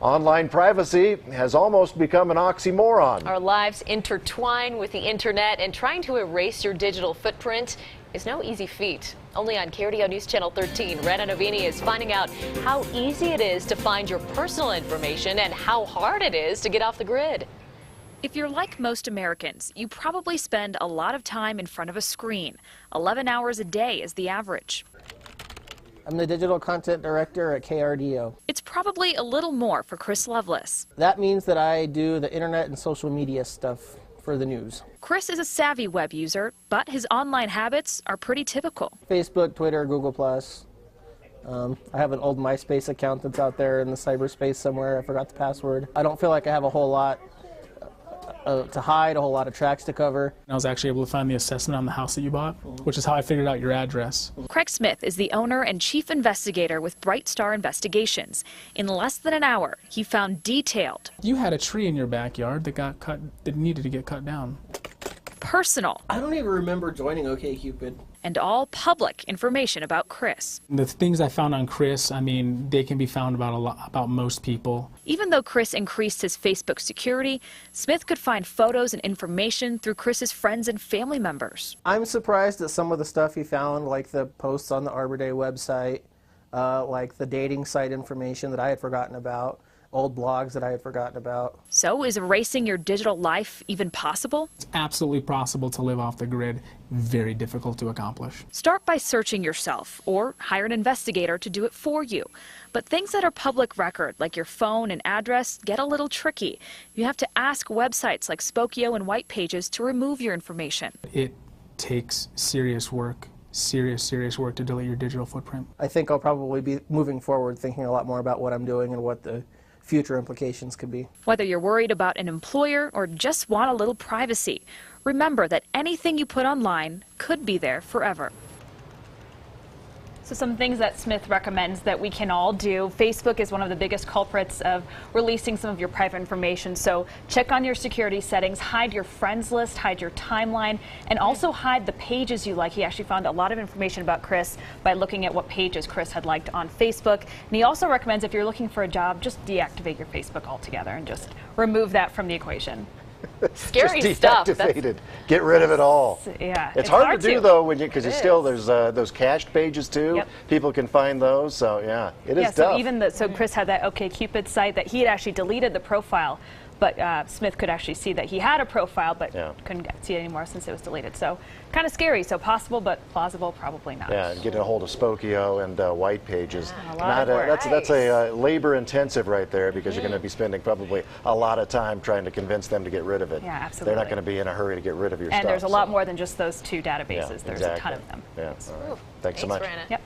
Online privacy has almost become an oxymoron. Our lives intertwine with the internet, and trying to erase your digital footprint is no easy feat. Only on KDRO News Channel 13, Rana Navini is finding out how easy it is to find your personal information and how hard it is to get off the grid. If you're like most Americans, you probably spend a lot of time in front of a screen. 11 hours a day is the average. I'm the digital content director at KDRO. It's probably a little more for Chris Lovelace. That means that I do the internet and social media stuff for the news. Chris is a savvy web user, but his online habits are pretty typical. Facebook, Twitter, Google+. I have an old MySpace account that's out there in the cyberspace somewhere. I forgot the password. I don't feel like I have a whole lot to hide, a whole lot of tracks to cover. I was actually able to find the assessment on the house that you bought, which is how I figured out your address. Craig Smith is the owner and chief investigator with Bright Star Investigations. In less than an hour, he found detailed. You had a tree in your backyard that got cut, that needed to get cut down. Personal. I don't even remember joining OkCupid. And all public information about Chris. The things I found on Chris, I mean, they can be found about most people. Even though Chris increased his Facebook security, Smith could find photos and information through Chris's friends and family members. I'm surprised at some of the stuff he found, like the posts on the Arbor Day website, like the dating site information that I had forgotten about, old blogs that I had forgotten about. So is erasing your digital life even possible? It's absolutely possible to live off the grid. Very difficult to accomplish. Start by searching yourself or hire an investigator to do it for you. But things that are public record, like your phone and address, get a little tricky. You have to ask websites like Spokeo and White Pages to remove your information. It takes serious work. Serious work to delete your digital footprint. I think I'll probably be moving forward thinking a lot more about what I'm doing and what the future implications could be. Whether you're worried about an employer or just want a little privacy, remember that anything you put online could be there forever. So some things that Smith recommends that we can all do. Facebook is one of the biggest culprits of releasing some of your private information. So check on your security settings, hide your friends list, hide your timeline, and also hide the pages you like. He actually found a lot of information about Chris by looking at what pages Chris had liked on Facebook. And he also recommends if you're looking for a job, just deactivate your Facebook altogether and just remove that from the equation. Scary Just stuff. deactivated. Get rid of it all. Yeah, it's hard to do though when because you still there's those cached pages too. Yep. People can find those. So yeah, it is tough. So even so Chris had that OkCupid site that he had actually deleted the profile, but Smith could actually see that he had a profile, but couldn't see it anymore since it was deleted. So kind of scary. So possible, but plausible, probably not. Yeah, and getting a hold of Spokeo and White Pages. Yeah, that's a labor intensive right there because you're going to be spending probably a lot of time trying to convince them to get rid of it. Yeah, absolutely. They're not going to be in a hurry to get rid of your stuff. And there's a lot more than just those two databases. There's a ton of them. Yeah. Thanks so much. Rana. Yep.